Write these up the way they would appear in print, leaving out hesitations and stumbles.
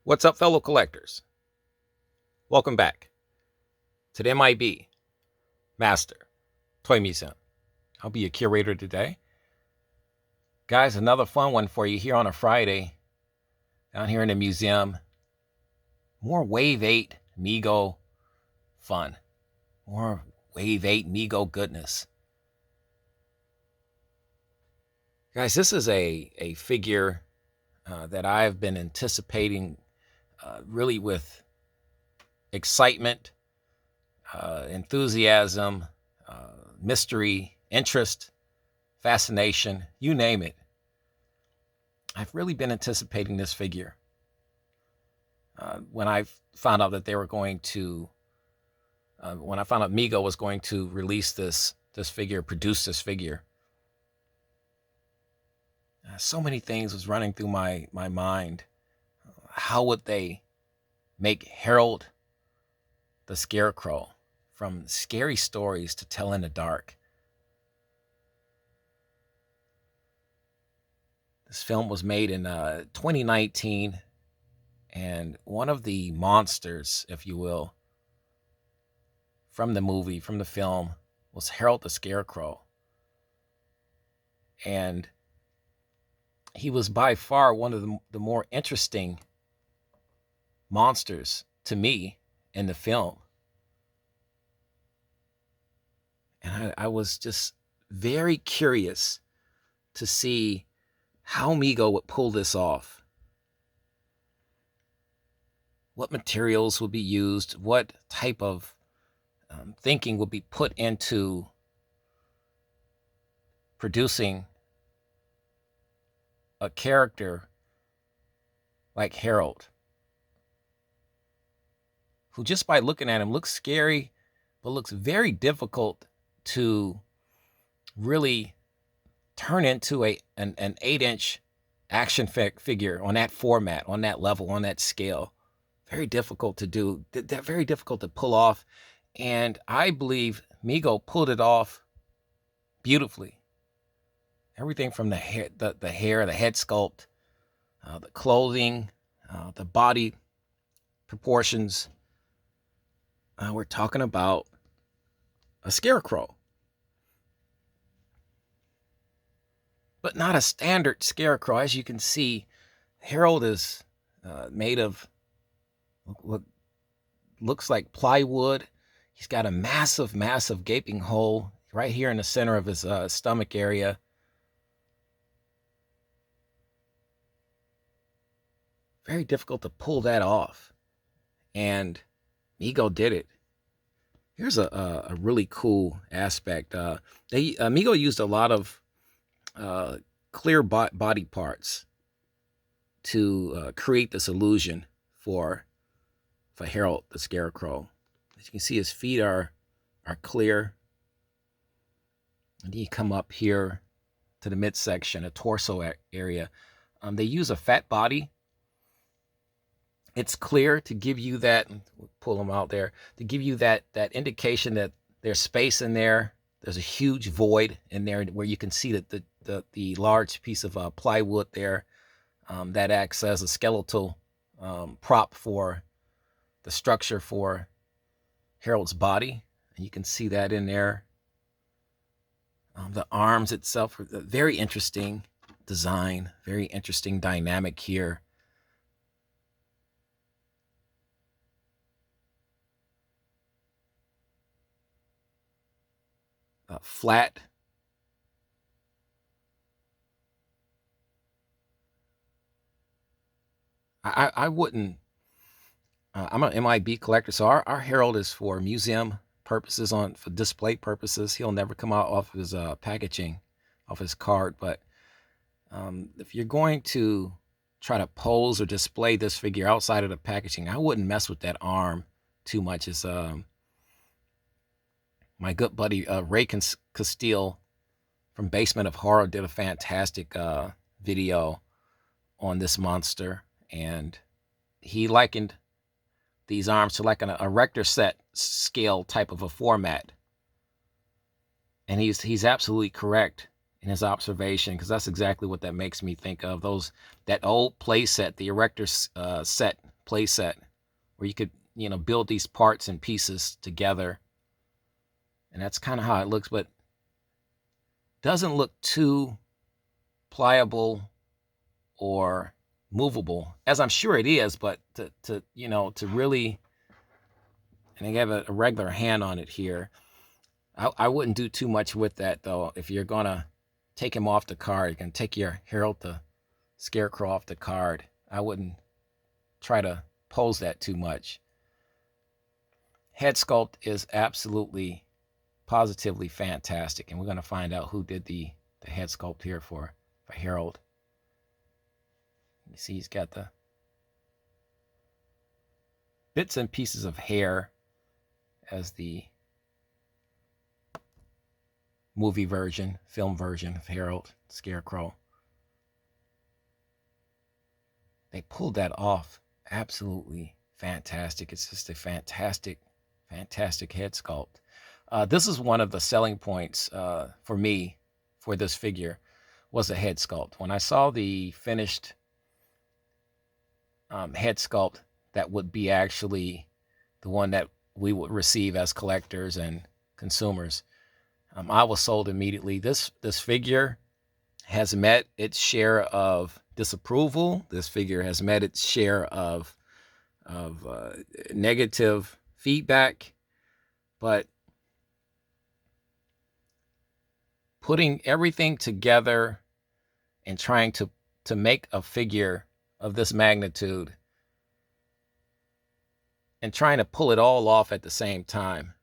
What's up, fellow collectors? Welcome back to the M.I.B. Master Toy Museum. I'll be your curator today. Guys, another fun one for you here on a Friday down here in the museum. More Wave 8 Mego fun. More Wave 8 Mego goodness. Guys, this is a figure that I've been anticipating really with excitement, enthusiasm, mystery, interest, fascination, you name it. I've really been anticipating this figure. When I found out that they were going to, when I found out Mego was going to release this figure, produce this figure, so many things was running through my mind. How would they make Harold the Scarecrow, from scary stories to tell in the dark? This film was made in 2019, and one of the monsters, if you will, from the movie, from the film, was Harold the Scarecrow. And he was by far one of the more interesting monsters to me in the film. And I was just very curious to see how Mego would pull this off. What materials would be used, what type of thinking would be put into producing a character like Harold, who just by looking at him looks scary, but looks very difficult to really turn into an 8-inch action figure on that format, on that level, on that scale. Very difficult to do, very difficult to pull off. And I believe Mego pulled it off beautifully. Everything from the hair, the head sculpt, the clothing, the body proportions. We're talking about a Scarecrow, but not a standard Scarecrow. As you can see, Harold is made of what looks like plywood. He's got a massive, massive gaping hole right here in the center of his stomach area. Very difficult to pull that off, and Mego did it. Here's a really cool aspect. Mego used a lot of clear body parts to create this illusion for Harold the Scarecrow. As you can see, his feet are clear. And then you come up here to the midsection, a torso area. They use a fat body. It's clear to give you that, we'll pull them out there, to give you that indication that there's space in there. There's a huge void in there where you can see that the large piece of plywood there that acts as a skeletal prop for the structure for Harold's body. And you can see that in there. The arms itself, very interesting design, very interesting dynamic here. Flat. I wouldn't. I'm an M.I.B collector, so our Harold is for museum purposes, for display purposes. He'll never come out off his packaging, off his card. But if you're going to try to pose or display this figure outside of the packaging, I wouldn't mess with that arm too much. As my good buddy Ray Castile from Basement of Horror did a fantastic video on this monster, and he likened these arms to like an erector set scale type of a format. And he's absolutely correct in his observation, because that's exactly what that makes me think of. That old play set, the erector set playset where you could, build these parts and pieces together. And that's kind of how it looks, but doesn't look too pliable or movable, as I'm sure it is, but to really, and I have a regular hand on it here. I wouldn't do too much with that, though. If you're going to take him off the card, you can take your Harold the Scarecrow off the card. I wouldn't try to pose that too much. Head sculpt is absolutely, positively fantastic, and we're going to find out who did the head sculpt here for Harold. You see he's got the bits and pieces of hair as the movie version, film version of Harold Scarecrow. They pulled that off absolutely fantastic. It's just a fantastic, fantastic head sculpt. This is one of the selling points for me for this figure, was the head sculpt. When I saw the finished head sculpt that would be actually the one that we would receive as collectors and consumers, I was sold immediately. This figure has met its share of disapproval. This figure has met its share of negative feedback, but putting everything together and trying to make a figure of this magnitude and trying to pull it all off at the same time,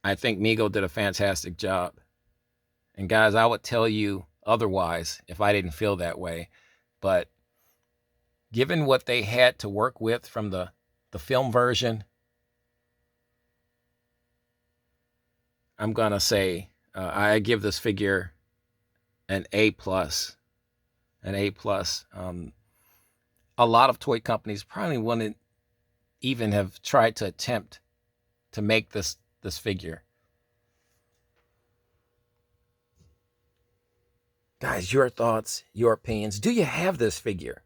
I think Mego did a fantastic job. And guys, I would tell you otherwise if I didn't feel that way. But given what they had to work with from the film version, I'm going to say I give this figure an A+. An A+. A lot of toy companies probably wouldn't even have tried to attempt to make this figure. Guys, your thoughts, your opinions. Do you have this figure?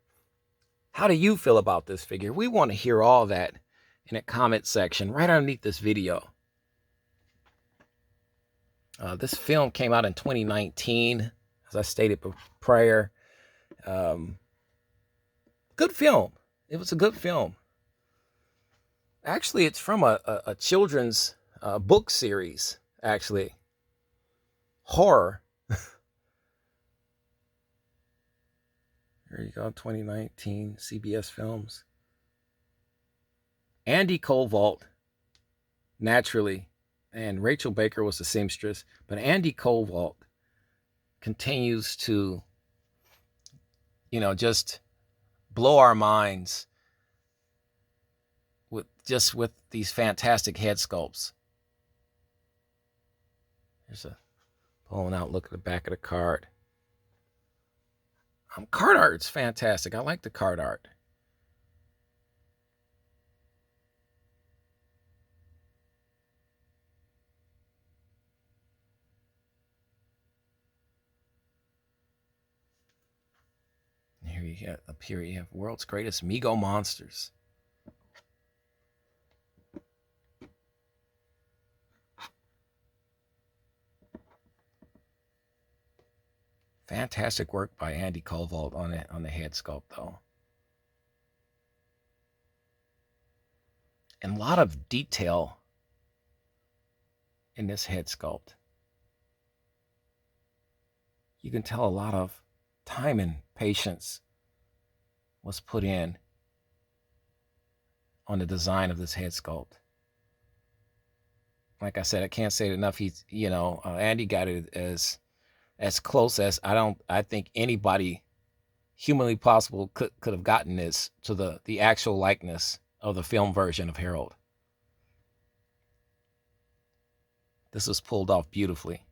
How do you feel about this figure? We want to hear all that in the comment section right underneath this video. This film came out in 2019, as I stated prior. Good film. It was a good film. Actually, it's from a children's book series, actually. Horror. There you go, 2019, CBS Films. Andy Colvault, naturally, and Rachel Baker was the seamstress, but Andy Colvault continues to, just blow our minds with these fantastic head sculpts. There's a pulling out, look at the back of the card. Card art's fantastic. I like the card art. Here you have, up here you have World's Greatest Mego Monsters. Fantastic work by Andy Colvault on the head sculpt, though. And a lot of detail in this head sculpt. You can tell a lot of time and patience was put in on the design of this head sculpt. Like I said, I can't say it enough. He's, Andy got it as close as I think anybody humanly possible could have gotten this to the actual likeness of the film version of Harold. This was pulled off beautifully.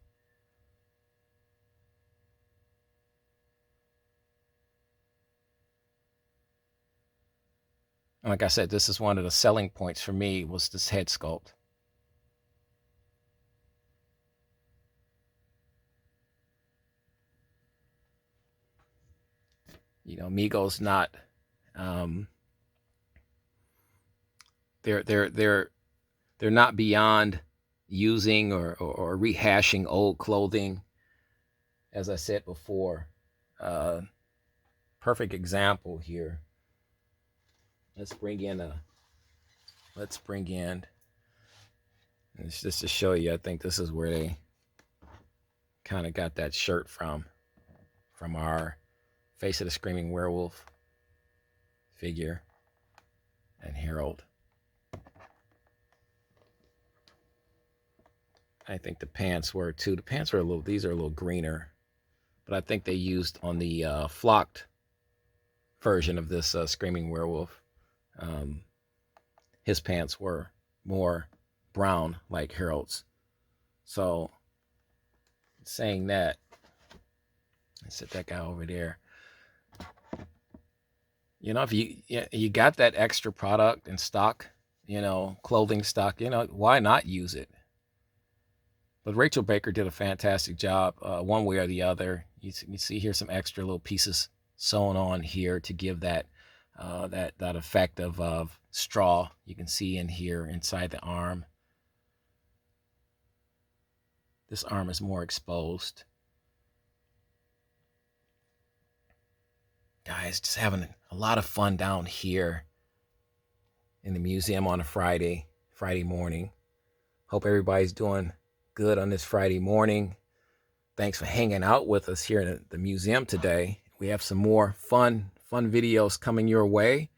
And like I said, this is one of the selling points for me, was this head sculpt. Mego's not they're not beyond using or rehashing old clothing. As I said before, perfect example here. Let's bring in just to show you. I think this is where they kind of got that shirt from our Face of the Screaming Werewolf figure and Harold. I think the pants were too. The pants were these are a little greener, but I think they used on the flocked version of this Screaming Werewolf. His pants were more brown like Harold's. So saying that, let's set that guy over there. You know, if you got that extra product in stock, clothing stock, why not use it? But Rachel Baker did a fantastic job, one way or the other. You see here some extra little pieces sewn on here to give that that effect of straw. You can see in here inside the arm. This arm is more exposed. Guys, just having a lot of fun down here in the museum on a Friday morning. Hope everybody's doing good on this Friday morning. Thanks for hanging out with us here in the museum today. We have some more fun videos coming your way.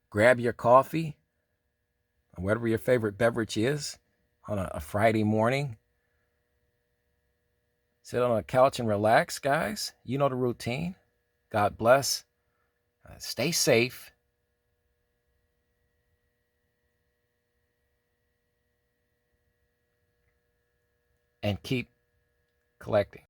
Grab your coffee, or whatever your favorite beverage is on a Friday morning. Sit on a couch and relax, guys. You know the routine. God bless. Stay safe. And keep collecting.